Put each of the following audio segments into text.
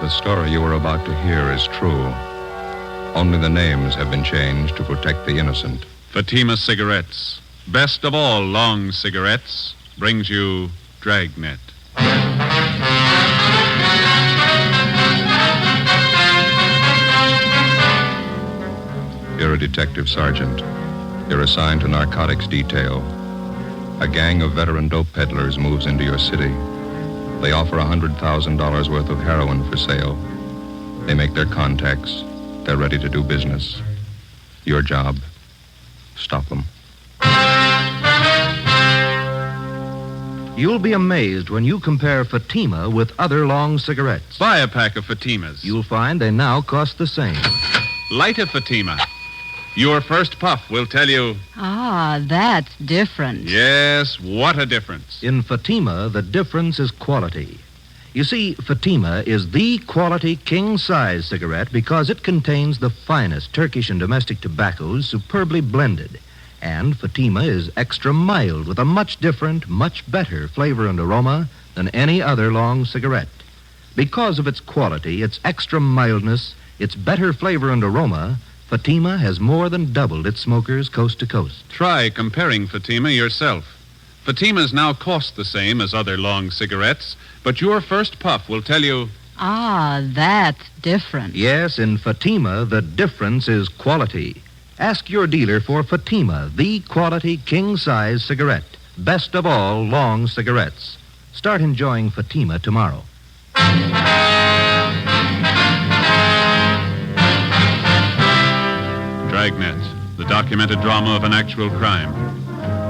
The story you are about to hear is true. Only the names have been changed to protect the innocent. Fatima Cigarettes, best of all long cigarettes, brings you Dragnet. You're a detective sergeant. You're assigned to narcotics detail. A gang of veteran dope peddlers moves into your city. They offer $100,000 worth of heroin for sale. They make their contacts. They're ready to do business. Your job, stop them. You'll be amazed when you compare Fatima with other long cigarettes. Buy a pack of Fatimas. You'll find they now cost the same. Light a Fatima. Your first puff will tell you... Ah, that's different. Yes, what a difference. In Fatima, the difference is quality. You see, Fatima is the quality king-size cigarette because it contains the finest Turkish and domestic tobaccos superbly blended. And Fatima is extra mild with a much different, much better flavor and aroma than any other long cigarette. Because of its quality, its extra mildness, its better flavor and aroma, Fatima has more than doubled its smokers coast to coast. Try comparing Fatima yourself. Fatimas now cost the same as other long cigarettes, but your first puff will tell you... Ah, that's different. Yes, in Fatima, the difference is quality. Ask your dealer for Fatima, the quality king-size cigarette. Best of all long cigarettes. Start enjoying Fatima tomorrow. Dragnet, the documented drama of an actual crime.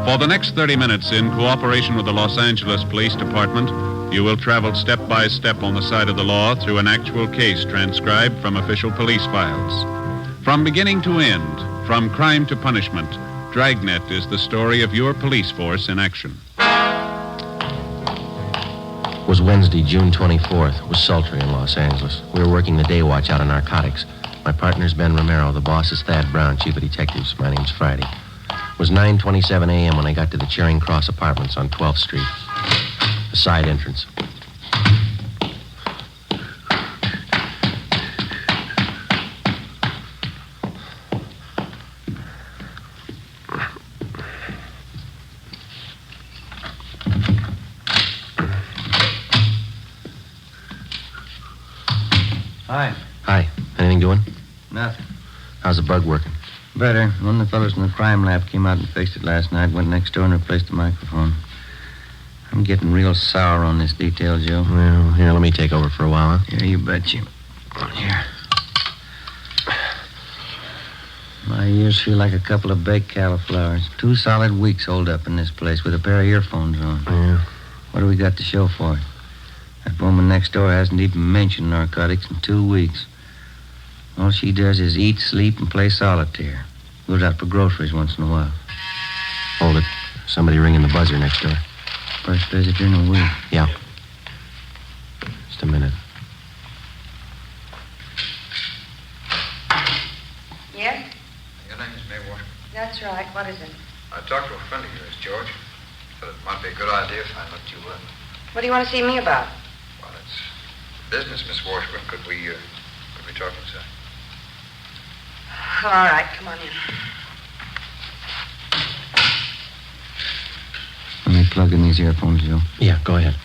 For the next 30 minutes, in cooperation with the Los Angeles Police Department, you will travel step by step on the side of the law through an actual case transcribed from official police files. From beginning to end, from crime to punishment, Dragnet is the story of your police force in action. It was Wednesday, June 24th. It was sultry in Los Angeles. We were working the day watch out on narcotics. My partner's Ben Romero. The boss is Thad Brown, chief of detectives. My name's Friday. It was 9:27 a.m. when I got to the Charing Cross Apartments on 12th Street. The side entrance. Hi. Hi. Anything doing? Nothing. How's the bug working? Better. One of the fellows in the crime lab came out and fixed it last night, went next door and replaced the microphone. I'm getting real sour on this detail, Joe. Well, here, let me take over for a while, huh? Here, you bet you. Here. My ears feel like a couple of baked cauliflowers. 2 solid weeks holed up in this place with a pair of earphones on. Yeah. What do we got to show for it? That woman next door hasn't even mentioned narcotics in 2 weeks. All she does is eat, sleep, and play solitaire. Goes out for groceries once in a while. Hold it. Somebody ringing the buzzer next door. First visitor in a week. Yeah. Just a minute. Yes? Your name is Maywater. That's right. What is it? I talked to a friend of yours, George. Thought it might be a good idea if I looked you up. What do you want to see me about? Well, it's business, Miss Washburn. Could we talk inside? All right, come on in. Let me plug in these earphones, Joe. Yeah, go ahead.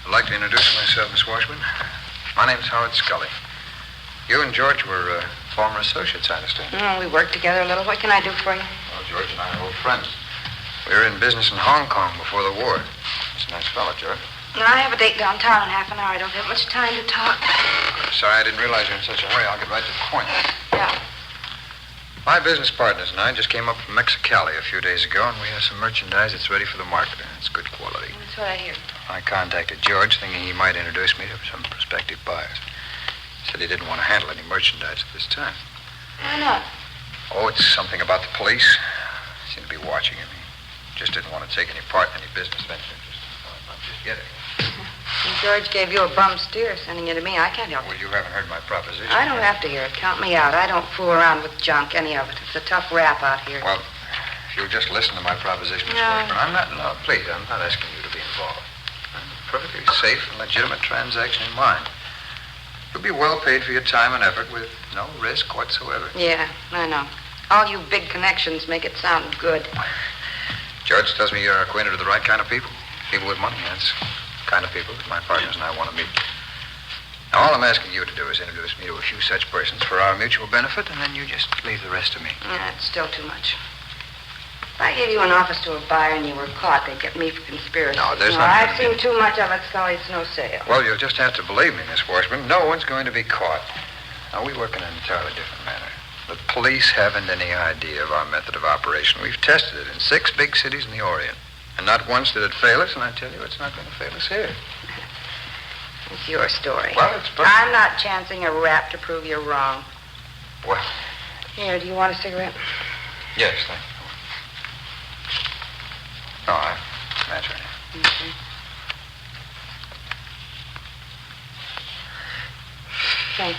I'd like to introduce myself, Miss Washburn. My name's Howard Scully. You and George were former associates, I understand. We worked together a little. What can I do for you? Well, George and I are old friends. We were in business in Hong Kong before the war. He's a nice fellow, George. No, I have a date downtown in half an hour. I don't have much time to talk. Sorry, I didn't realize you were in such a hurry. I'll get right to the point. Yeah. My business partners and I just came up from Mexicali a few days ago, and we have some merchandise that's ready for the market. It's good quality. That's what I hear. I contacted George, thinking he might introduce me to some prospective buyers. He said he didn't want to handle any merchandise at this time. Why not? Oh, it's something about the police. He seemed to be watching him. He just didn't want to take any part in any business venture. Just get it. And George gave you a bum steer sending you to me. I can't help Well, it. you haven't heard my proposition. I don't have to hear it. Count me out. I don't fool around with junk, any of it. It's a tough rap out here. Well, if you'll just listen to my proposition, Miss No. Washburn. No, please, I'm not asking you to be involved. perfectly safe and legitimate transaction in mind. You'll be well paid for your time and effort with no risk whatsoever. Yeah, I know. All you big connections make it sound good. George tells me you're acquainted with the right kind of people. People with money. That's the kind of people that my partners and I want to meet. Now, all I'm asking you to do is introduce me to a few such persons for our mutual benefit, and then you just leave the rest to me. Yeah, it's still too much. If I gave you an office to a buyer and you were caught, they'd get me for conspiracy. No, there's not I've gonna seen too much of it, Scully. It's no sale. Well, you'll just have to believe me, Miss Washburn. No one's going to be caught. Now, we work in an entirely different manner. The police haven't any idea of our method of operation. We've tested it in 6 big cities in the Orient. And not once did it fail us, and I tell you, it's not going to fail us here. It's your story. Well, it's... I'm not chancing a rap to prove you're wrong. Well... Here, do you want a cigarette? Yes, thank you. No, that's right. Okay. Thanks.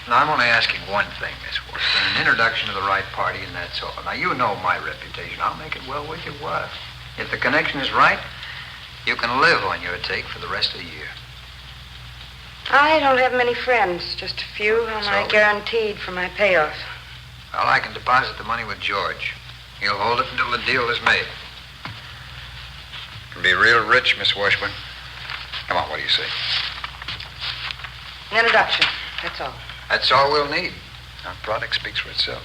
Now, I'm only asking one thing, Miss Washburn. An introduction to the right party, and that's all. Now, you know my reputation. I'll make it well worth your while. If the connection is right, you can live on your take for the rest of the year. I don't have many friends. Just a few whom I So? guaranteed for my payoff. Well, I can deposit the money with George. He'll hold it until the deal is made. You can be real rich, Miss Washburn. Come on, what do you say? An introduction, that's all. That's all we'll need. Our product speaks for itself.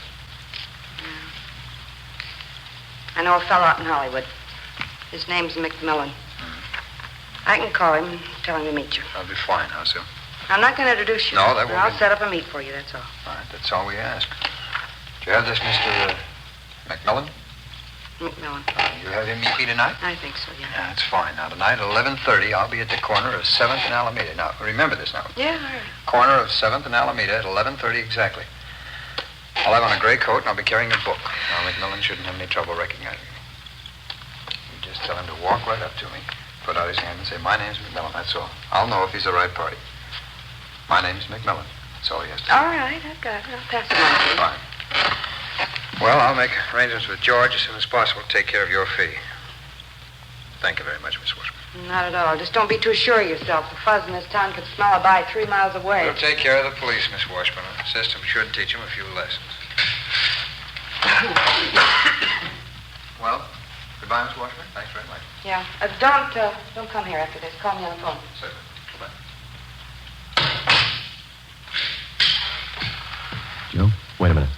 I know a fellow out in Hollywood. His name's McMillan. I can call him and tell him to meet you. That'll be fine. How so? I'm not going to introduce you. No, that won't I'll be- set up a meet for you, that's all. All right, that's all we ask. Do you have this, Mr. McMillan? McMillan. You have him meet me tonight? I think so, yeah. Yeah, that's fine. Now, tonight at 11:30, I'll be at the corner of 7th and Alameda. Now, remember this now. Yeah, all right. Corner of 7th and Alameda at 11:30 exactly. I'll have on a gray coat, and I'll be carrying a book. Now, McMillan shouldn't have any trouble recognizing me. You just tell him to walk right up to me, put out his hand, and say, "My name's McMillan," that's all. I'll know if he's the right party. My name's McMillan. That's all he has to say. All right, I've got it. I'll pass it on to you. Fine. Well, I'll make arrangements with George as soon as possible to take care of your fee. Thank you very much, Miss Washburn. Not at all. Just don't be too sure of yourself. The fuzz in this town could smell a bite 3 miles away. We'll take care of the police, Miss Washburn. The system should teach them a few lessons. Well, goodbye, Miss Washburn. Thanks very much. Yeah. Don't come here after this. Call me on the phone. Certainly. Goodbye. Joe, wait a minute.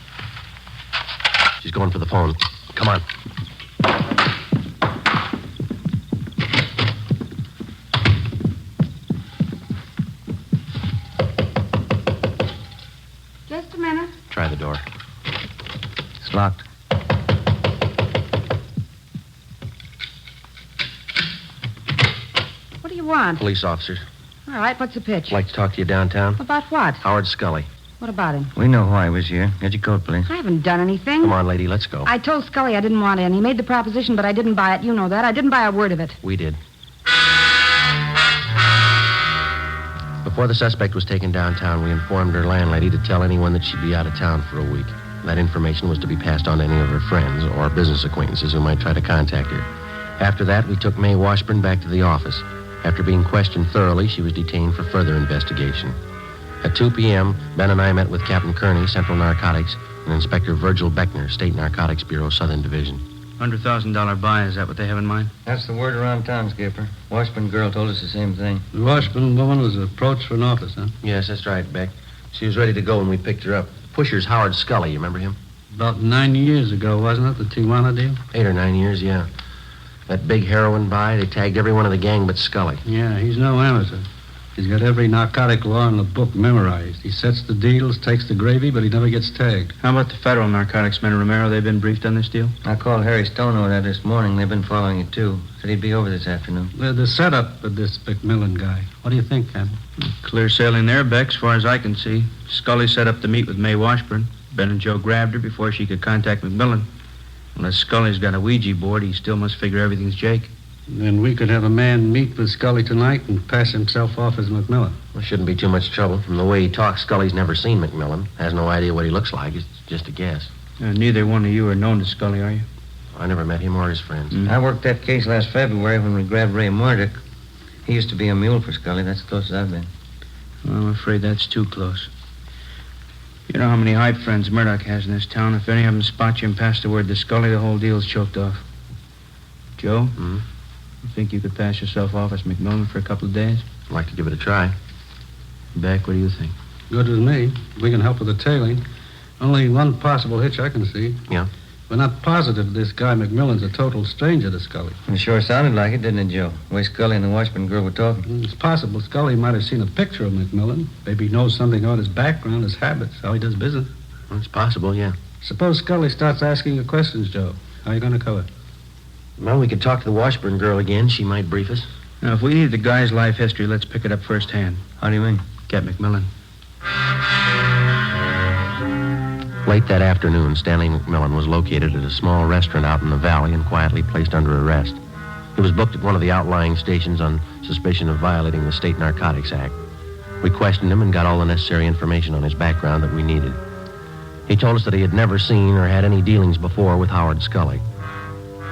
She's going for the phone. Come on. Just a minute. Try the door. It's locked. What do you want? Police officers. All right, what's the pitch? Like to talk to you downtown. About what? Howard Scully. What about him? We know why he was here. Get your coat, please. I haven't done anything. Come on, lady, let's go. I told Scully I didn't want in. He made the proposition, but I didn't buy it. You know that. I didn't buy a word of it. We did. Before the suspect was taken downtown, we informed her landlady to tell anyone that she'd be out of town for a week. That information was to be passed on to any of her friends or business acquaintances who might try to contact her. After that, we took May Washburn back to the office. After being questioned thoroughly, she was detained for further investigation. At 2 p.m., Ben and I met with Captain Kearney, Central Narcotics, and Inspector Virgil Beckner, State Narcotics Bureau, Southern Division. $100,000 buy, is that what they have in mind? That's the word around town, Skipper. Washburn girl told us the same thing. The Washburn woman was approached for an office, huh? Yes, that's right, Beck. She was ready to go when we picked her up. Pusher's Howard Scully, you remember him? About 9 years ago, wasn't it, the Tijuana deal? 8 or 9 years, yeah. That big heroin buy, they tagged every one of the gang but Scully. Yeah, he's no amateur. He's got every narcotic law in the book memorized. He sets the deals, takes the gravy, but he never gets tagged. How about the federal narcotics men, Romero? They've been briefed on this deal? I called Harry Stone over there this morning. They've been following it, too. Said he'd be over this afternoon. The setup of this McMillan guy. What do you think, Captain? Clear sailing there, Beck, as far as I can see. Scully set up to meet with May Washburn. Ben and Joe grabbed her before she could contact McMillan. Unless Scully's got a Ouija board, he still must figure everything's Jake. Then we could have a man meet with Scully tonight and pass himself off as McMillan. Well, shouldn't be too much trouble. From the way he talks, Scully's never seen McMillan. Has no idea what he looks like. It's just a guess. Neither one of you are known to Scully, are you? I never met him or his friends. I worked that case last February when we grabbed Ray Murdoch. He used to be a mule for Scully. That's as close as I've been. Well, I'm afraid that's too close. You know how many hype friends Murdoch has in this town. If any of them spot you and pass the word to Scully, the whole deal's choked off. Joe? Hmm? You think you could pass yourself off as McMillan for a couple of days? I'd like to give it a try. Beck, what do you think? Good with me. We can help with the tailing. Only one possible hitch I can see. Yeah? We're not positive this guy McMillan's a total stranger to Scully. It sure sounded like it, didn't it, Joe? The way Scully and the Washburn girl were talking. It's possible Scully might have seen a picture of McMillan. Maybe he knows something about his background, his habits, how he does business. It's possible, yeah. Suppose Scully starts asking you questions, Joe. How are you going to cover? Well, we could talk to the Washburn girl again. She might brief us. Now, if we need the guy's life history, let's pick it up firsthand. How do you mean? Get McMillan. Late that afternoon, Stanley McMillan was located at a small restaurant out in the valley and quietly placed under arrest. He was booked at one of the outlying stations on suspicion of violating the State Narcotics Act. We questioned him and got all the necessary information on his background that we needed. He told us that he had never seen or had any dealings before with Howard Scully.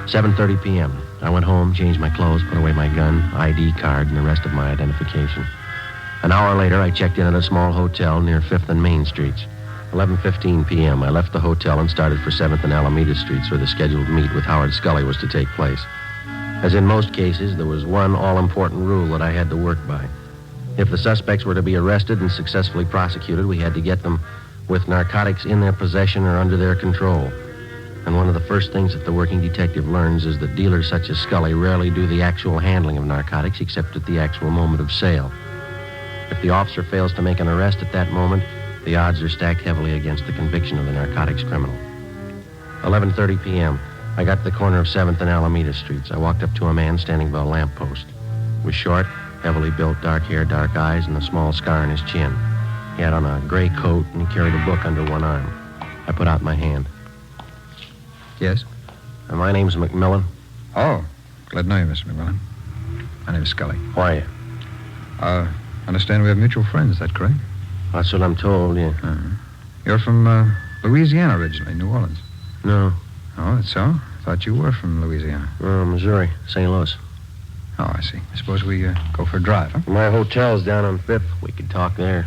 7:30 p.m. I went home, changed my clothes, put away my gun, ID card, and the rest of my identification. An hour later, I checked in at a small hotel near 5th and Main Streets. 11:15 p.m., I left the hotel and started for 7th and Alameda Streets, where the scheduled meet with Howard Scully was to take place. As in most cases, there was one all-important rule that I had to work by. If the suspects were to be arrested and successfully prosecuted, we had to get them with narcotics in their possession or under their control. And one of the first things that the working detective learns is that dealers such as Scully rarely do the actual handling of narcotics except at the actual moment of sale. If the officer fails to make an arrest at that moment, the odds are stacked heavily against the conviction of the narcotics criminal. 11:30 p.m. I got to the corner of 7th and Alameda Streets. I walked up to a man standing by a lamppost. He was short, heavily built, dark hair, dark eyes, and a small scar on his chin. He had on a gray coat, and he carried a book under one arm. I put out my hand. Yes? My name's McMillan. Oh, glad to know you, Mr. McMillan. My name is Scully. Who are you? Understand we have mutual friends, is that correct? That's what I'm told, yeah. You're from Louisiana originally, New Orleans. No. Oh, that's so? Thought you were from Louisiana. Missouri, St. Louis. Oh, I see. I suppose we go for a drive, huh? My hotel's down on 5th. We could talk there.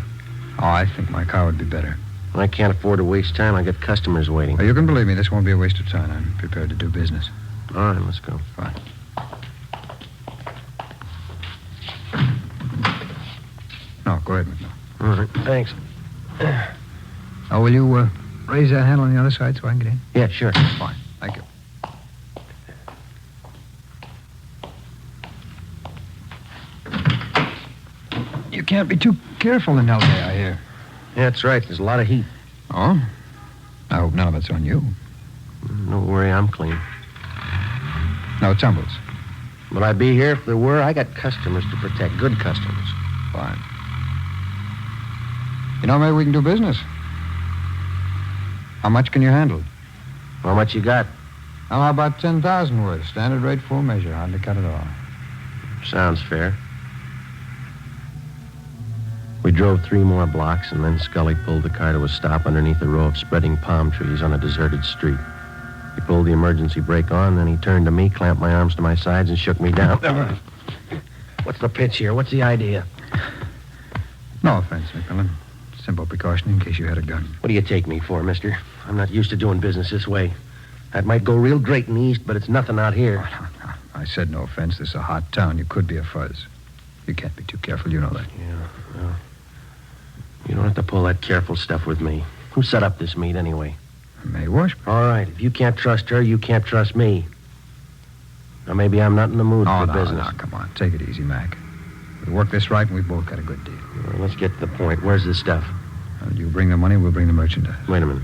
Oh, I think my car would be better. I can't afford to waste time. I got customers waiting. Oh, you can believe me, this won't be a waste of time. I'm prepared to do business. All right, let's go. Fine. No, go ahead, McMillan. All right, thanks. Oh, will you raise that handle on the other side so I can get in? Yeah, sure. Fine. Thank you. You can't be too careful in L.A., I hear. Yeah, that's right. There's a lot of heat. Oh? I hope none of it's on you. Don't worry, I'm clean. No tumbles. Would I be here if there were? I got customers to protect. Good customers. Fine. You know, maybe we can do business. How much can you handle? How much you got? Well, how about 10,000 worth? Standard rate, full measure. Hardly cut at all. Sounds fair. We drove 3 more blocks, and then Scully pulled the car to a stop underneath a row of spreading palm trees on a deserted street. He pulled the emergency brake on, then he turned to me, clamped my arms to my sides, and shook me down. What's the pitch here? What's the idea? No offense, McMillan. Simple precaution in case you had a gun. What do you take me for, mister? I'm not used to doing business this way. That might go real great in the East, but it's nothing out here. Oh, no. I said no offense. This is a hot town. You could be a fuzz. You can't be too careful. You know that. Yeah, well, you don't have to pull that careful stuff with me. Who set up this meet, anyway? May Washburn. All right, if you can't trust her, you can't trust me. Now, maybe I'm not in the mood for business. No, come on. Take it easy, Mac. We work this right, and we've both got a good deal. Well, let's get to the point. Where's the stuff? Well, you bring the money, we'll bring the merchandise. Wait a minute.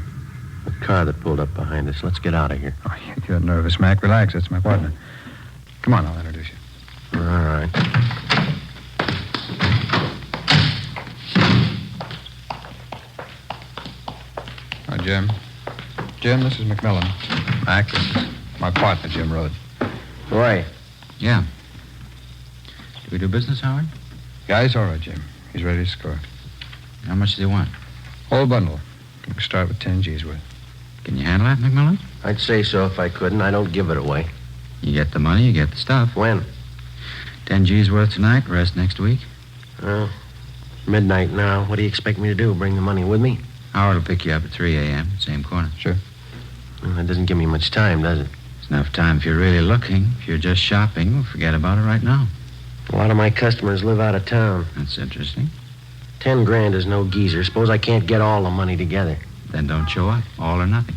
The car that pulled up behind us. Let's get out of here. Oh, you're nervous, Mac. Relax. That's my partner. Come on, I'll introduce you. All right. Oh, Jim. Jim, this is McMillan. Mac, this is my partner, Jim Rhodes. Who are you? Yeah. Do we do business, Howard? Guy's all right, Jim. He's ready to score. How much do they want? Whole bundle. We can start with 10 G's worth. Can you handle that, McMillan? I'd say so if I couldn't. I don't give it away. You get the money, you get the stuff. When? 10 G's worth tonight, rest next week. Well, midnight now. What do you expect me to do? Bring the money with me? Howard will pick you up at 3 a.m., same corner. Sure. Well, that doesn't give me much time, does it? It's enough time if you're really looking. If you're just shopping, we'll forget about it right now. A lot of my customers live out of town. That's interesting. 10 grand is no geezer. Suppose I can't get all the money together. Then don't show up. All or nothing.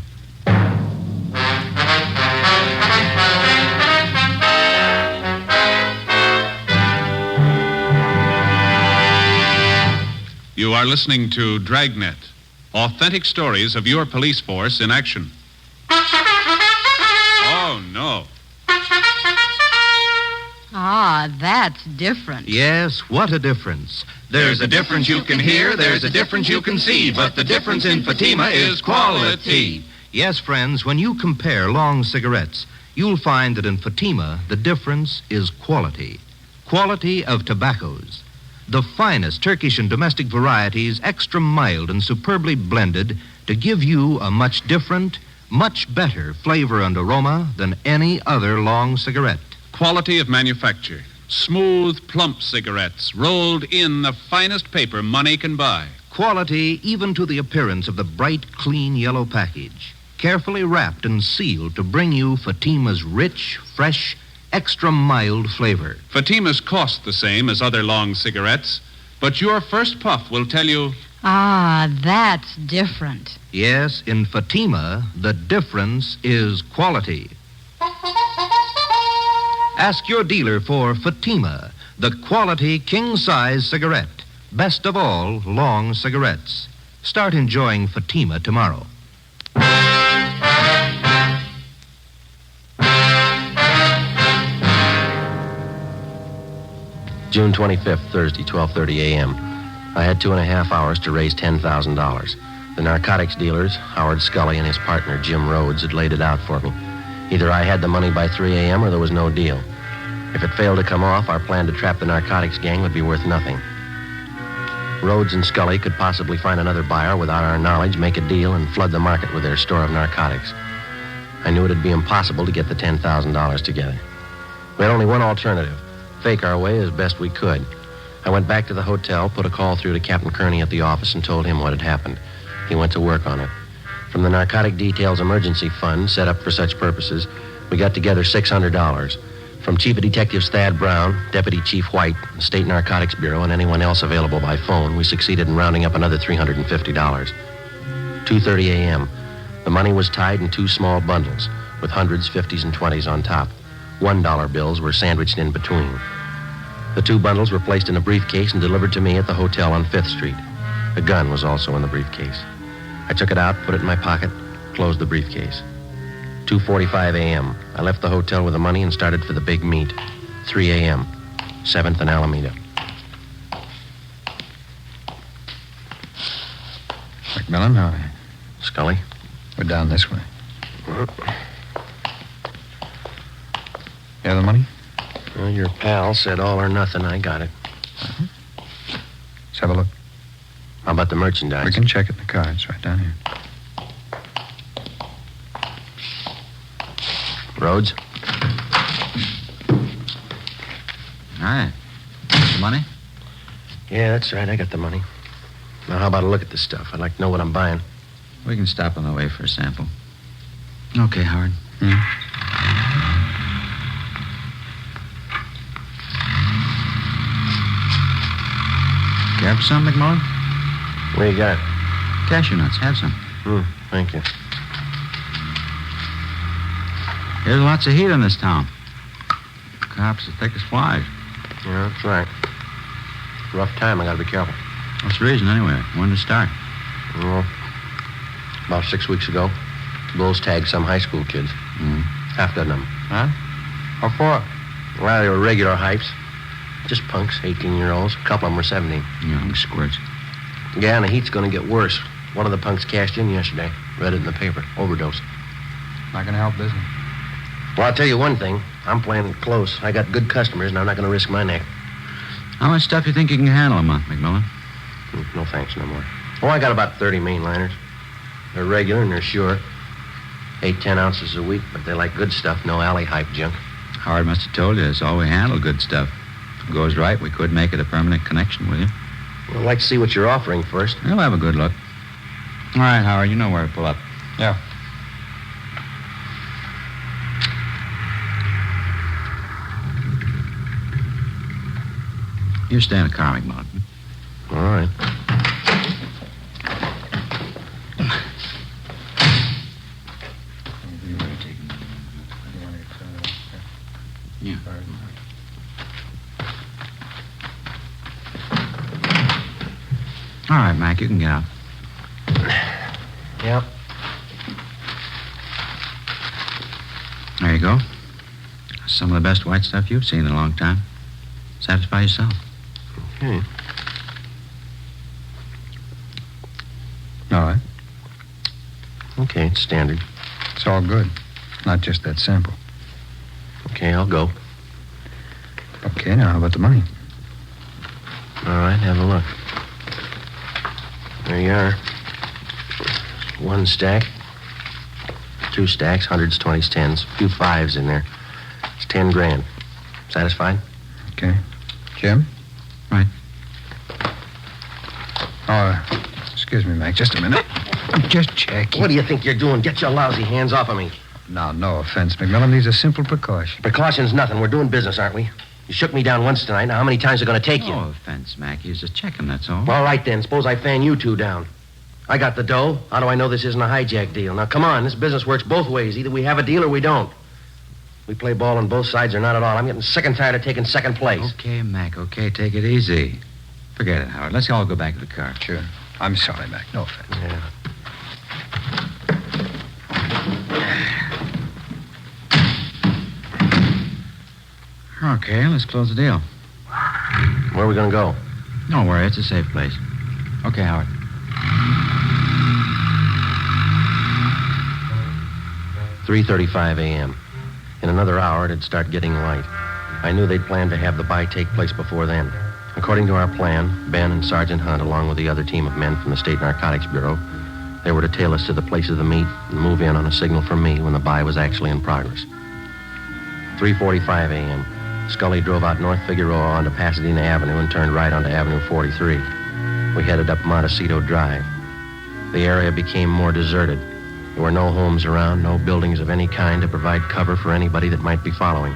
You are listening to Dragnet, authentic stories of your police force in action. Oh, no. Ah, that's different. Yes, what a difference. There's a difference you can hear, there's a difference you can see, but the difference in Fatima is quality. Yes, friends, when you compare long cigarettes, you'll find that in Fatima, the difference is quality. Quality of tobaccos. The finest Turkish and domestic varieties, extra mild and superbly blended to give you a much different, much better flavor and aroma than any other long cigarette. Quality of manufacture. Smooth, plump cigarettes rolled in the finest paper money can buy. Quality even to the appearance of the bright, clean yellow package. Carefully wrapped and sealed to bring you Fatima's rich, fresh, extra mild flavor. Fatimas cost the same as other long cigarettes, but your first puff will tell you... Ah, that's different. Yes, in Fatima, the difference is quality. Ask your dealer for Fatima, the quality king-size cigarette. Best of all, long cigarettes. Start enjoying Fatima tomorrow. June 25th, Thursday, 12:30 a.m. I had 2.5 hours to raise $10,000. The narcotics dealers, Howard Scully and his partner, Jim Rhodes, had laid it out for me. Either I had the money by 3 a.m. or there was no deal. If it failed to come off, our plan to trap the narcotics gang would be worth nothing. Rhodes and Scully could possibly find another buyer without our knowledge, make a deal, and flood the market with their store of narcotics. I knew it'd be impossible to get the $10,000 together. We had only one alternative. Fake our way as best we could. I went back to the hotel, put a call through to Captain Kearney at the office, and told him what had happened. He went to work on it. From the Narcotic Details Emergency Fund, set up for such purposes, we got together $600. From Chief of Detectives Thad Brown, Deputy Chief White, the State Narcotics Bureau, and anyone else available by phone, we succeeded in rounding up another $350. 2:30 a.m. The money was tied in 2 small bundles, with hundreds, 50s, and 20s on top. $1 bills were sandwiched in between. The 2 bundles were placed in a briefcase and delivered to me at the hotel on 5th Street. A gun was also in the briefcase. I took it out, put it in my pocket, closed the briefcase. 2:45 a.m. I left the hotel with the money and started for the big meet. 3 a.m., 7th and Alameda. McMillan, how are you? Scully? We're down this way. You have the money? Well, your pal said all or nothing. I got it. Let's have a look. How about the merchandise? We can check it in the cards right down here. Rhodes? All right. The money? Yeah, that's right. I got the money. Now, how about a look at this stuff? I'd like to know what I'm buying. We can stop on the way for a sample. Okay, Howard. Care for some, McMullen? What you got? Cashew nuts. Have some. Thank you. There's lots of heat in this town. Cops as thick as flies. Yeah, that's right. Rough time. I gotta be careful. What's the reason, anyway? When to start? Well, about 6 weeks ago, Bulls tagged some high school kids. Half a dozen of them. Huh? What for? Well, they were regular hypes. Just punks, 18-year-olds. A couple of them were 17. Young squirts. Yeah, and the heat's gonna get worse. One of the punks cashed in yesterday. Read it in the paper. Overdose. Not gonna help, business. Well, I'll tell you one thing. I'm playing it close. I got good customers, and I'm not gonna risk my neck. How much stuff you think you can handle a month, McMillan? No thanks, no more. Oh, I got about 30 mainliners. They're regular and they're sure. 8-10 ounces a week, but they like good stuff, no alley hype junk. Howard must have told you it's all we handle good stuff. If it goes right, we could make it a permanent connection with you. Well, I'd like to see what you're offering first. We'll have a good look. All right, Howard, you know where to pull up. Yeah. You stay in the car, McMullen. All right. Yeah. All right, Mac, you can get out. Yep. There you go. Some of the best white stuff you've seen in a long time. Satisfy yourself. Okay. All right. Okay, it's standard. It's all good. Not just that sample. Okay, I'll go. Okay, now how about the money? All right, have a look. There you are. 1 stack. 2 stacks, 100s, 20s, 10s. A few 5s in there. It's 10 grand. Satisfied? Okay. Jim? Right. Oh, excuse me, Mac. Just a minute. I'm just checking. What do you think you're doing? Get your lousy hands off of me. Now, no offense, McMillan. These are simple precautions. Precaution's nothing. We're doing business, aren't we? You shook me down once tonight. Now, how many times are going to take you? No offense, Mac. He's just checking, that's all. All right, then. Suppose I fan you two down. I got the dough. How do I know this isn't a hijack deal? Now, come on. This business works both ways. Either we have a deal or we don't. We play ball on both sides or not at all. I'm getting sick and tired of taking second place. Okay, Mac, okay. Take it easy. Forget it, Howard. Let's all go back to the car. Sure. I'm sorry, Mac. No offense. Yeah. Okay, let's close the deal. Where are we going to go? Don't worry, it's a safe place. Okay, Howard. $3:35 a.m. In another hour, it'd start getting light. I knew they'd planned to have the buy take place before then. According to our plan, Ben and Sergeant Hunt, along with the other team of men from the State Narcotics Bureau, they were to tail us to the place of the meet and move in on a signal from me when the buy was actually in progress. 3:45 a.m. Scully drove out North Figueroa onto Pasadena Avenue and turned right onto Avenue 43. We headed up Montecito Drive. The area became more deserted. There were no homes around, no buildings of any kind to provide cover for anybody that might be following.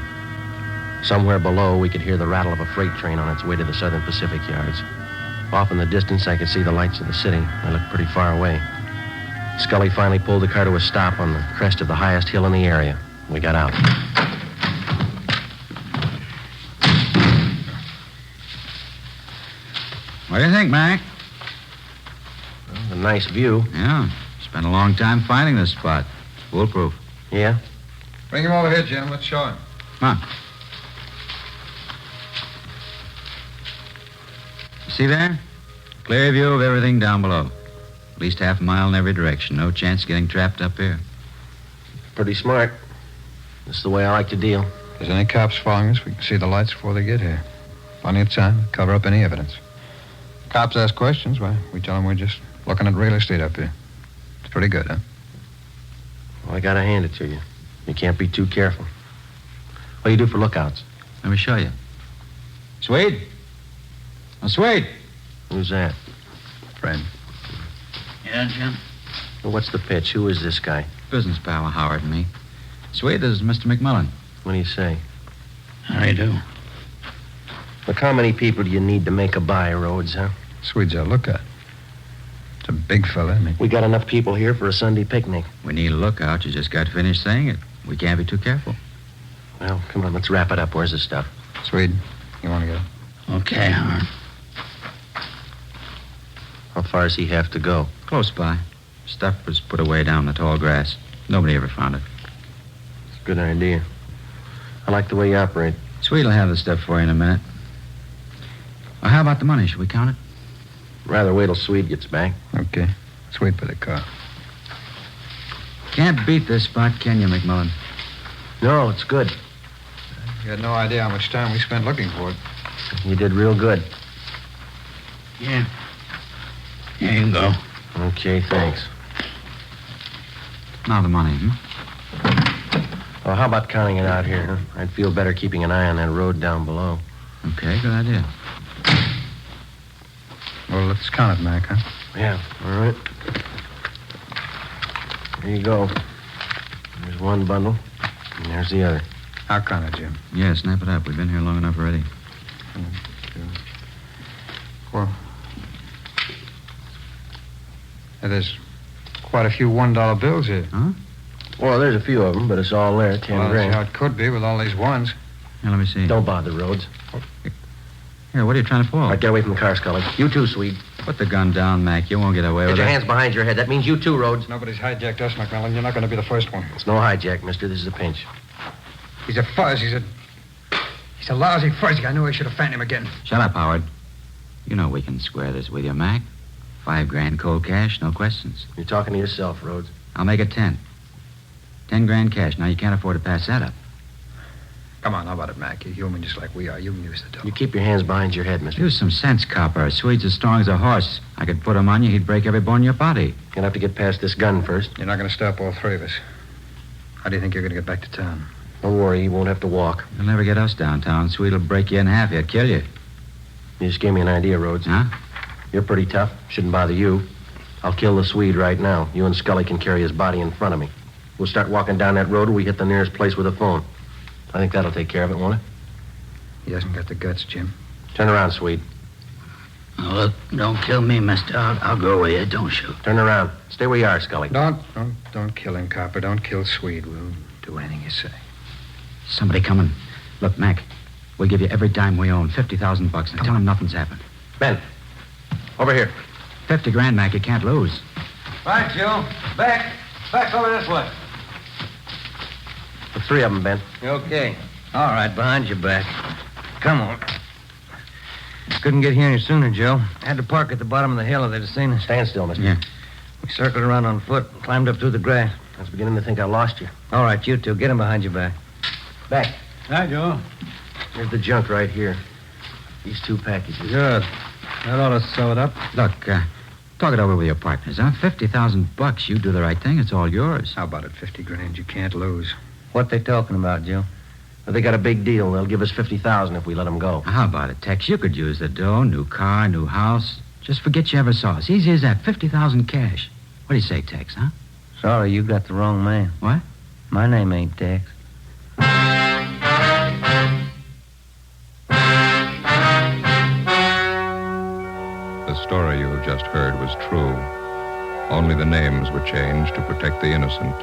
Somewhere below, we could hear the rattle of a freight train on its way to the Southern Pacific yards. Off in the distance, I could see the lights of the city. They looked pretty far away. Scully finally pulled the car to a stop on the crest of the highest hill in the area. We got out. What do you think, Mac? A nice view. Yeah. Spent a long time finding this spot. It's foolproof. Yeah? Bring him over here, Jim. Let's show him. Come on. See there? Clear view of everything down below. At least half a mile in every direction. No chance of getting trapped up here. Pretty smart. That's the way I like to deal. If there's any cops following us, we can see the lights before they get here. Plenty of time to cover up any evidence. Cops ask questions, why, we tell them we're just looking at real estate up here. It's pretty good, huh? Well, I gotta hand it to you. You can't be too careful. What do you do for lookouts? Let me show you. Swede? Oh, Swede. Who's that? Friend. Yeah, Jim? Well, what's the pitch? Who is this guy? Business pal of Howard and me. Swede, this is Mr. McMillan. What do you say? How do you do? Look, how many people do you need to make a buy, Rhodes, huh? Swede's our lookout. It's a big fella, isn't he? We got enough people here for a Sunday picnic. We need a lookout. You just got to finish saying it. We can't be too careful. Well, come on, let's wrap it up. Where's the stuff? Swede, you want to get it? Okay, Howard. How far does he have to go? Close by. Stuff was put away down in the tall grass. Nobody ever found it. It's a good idea. I like the way you operate. Swede will have the stuff for you in a minute. Well, how about the money? Should we count it? Rather wait till Swede gets back. Okay. Let's wait for the car. Can't beat this spot, can you, McMillan? No, it's good. You had no idea how much time we spent looking for it. You did real good. Yeah. Here you go. Okay, thanks. Now the money, Well, how about counting it out here, huh? I'd feel better keeping an eye on that road down below. Okay, good idea. Well, let's count it, Mac, huh? Yeah, all right. There you go. There's one bundle, and there's the other. I'll count it, Jim. Yeah, snap it up. We've been here long enough already. 1, 2, 4. There's quite a few $1 bills here. Huh? Well, there's a few of them, but it's all there, 10 Well, grand. that's how it could be with all these ones. Here, let me see. Don't bother, Rhodes. Here, what are you trying to pull? All right, get away from the car, Scully. You too, Swede. Put the gun down, Mac. You won't get away Get with your it. hands behind your head. That means you too, Rhodes. Nobody's hijacked us, McMillan. You're not going to be the first one. It's no hijack, mister. This is a pinch. He's a fuzz. He's a lousy fuzzy. I knew I should have found him again. Shut up, Howard. You know we can square this with you, Mac. 5 grand cold cash, no questions. You're talking to yourself, Rhodes. I'll make it 10. 10 grand cash. Now, you can't afford to pass that up. Come on, how about it, Mac? You're human just like we are. You can use the dough. You keep your hands behind your head, mister. Use some sense, copper. Swede's as strong as a horse. I could put him on you. He'd break every bone in your body. Gonna have to get past this gun first. You're not going to stop all three of us. How do you think you're going to get back to town? Don't worry, you won't have to walk. You'll never get us downtown. Swede'll break you in half. He'll kill you. You just gave me an idea, Rhodes. Huh? You're pretty tough. Shouldn't bother you. I'll kill the Swede right now. You and Scully can carry his body in front of me. We'll start walking down that road and we hit the nearest place with a phone. I think that'll take care of it, won't it? He hasn't got the guts, Jim. Turn around, Swede. Oh, look, don't kill me, mister. I'll go with you. Don't shoot. Turn around. Stay where you are, Scully. Don't kill him, Copper. Don't kill Swede. We'll do anything you say. Somebody coming. Look, Mac, we'll give you every dime we own. $50,000 bucks. Now tell him nothing's happened. Ben, over here. 50 grand, Mac. You can't lose. Right, Joe. Back. Back over this way. The 3 of them, Ben. Okay. All right, behind your back. Come on. Couldn't get here any sooner, Joe. Had to park at the bottom of the hill if they'd have seen us. Stand still, mister. Yeah. We circled around on foot, climbed up through the grass. I was beginning to think I lost you. All right, you two, get him behind your back. Back. Hi, Joe. Here's the junk right here. These 2 packages. Good. That ought to sew it up. Look, talk it over with your partners, huh? $50,000. You do the right thing. It's all yours. How about it? 50 grand. You can't lose. What they talking about, Joe? Well, they got a big deal. They'll give us $50,000 if we let them go. How about it, Tex? You could use the dough, new car, new house. Just forget you ever saw us. Easy as that. 50,000 cash. What do you say, Tex, huh? Sorry, you got the wrong man. What? My name ain't Tex. The story you have just heard was true. Only the names were changed to protect the innocent.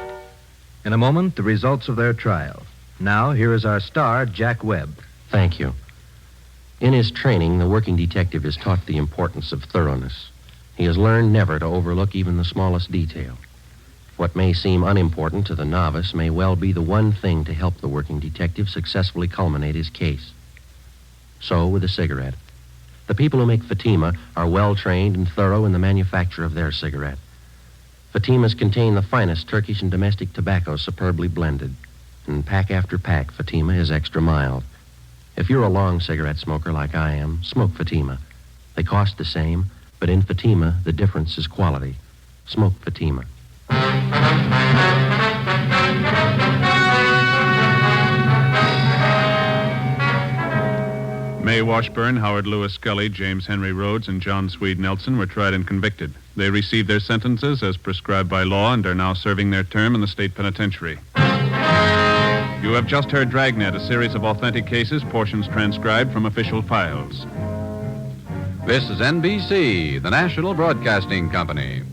In a moment, the results of their trial. Now, here is our star, Jack Webb. Thank you. In his training, the working detective is taught the importance of thoroughness. He has learned never to overlook even the smallest detail. What may seem unimportant to the novice may well be the one thing to help the working detective successfully culminate his case. So, with a cigarette. The people who make Fatima are well-trained and thorough in the manufacture of their cigarette. Fatimas contain the finest Turkish and domestic tobacco superbly blended. And pack after pack, Fatima is extra mild. If you're a long cigarette smoker like I am, smoke Fatima. They cost the same, but in Fatima, the difference is quality. Smoke Fatima. May Washburn, Howard Lewis Scully, James Henry Rhodes, and John Swede Nelson were tried and convicted. They received their sentences as prescribed by law and are now serving their term in the state penitentiary. You have just heard Dragnet, a series of authentic cases, portions transcribed from official files. This is NBC, the National Broadcasting Company.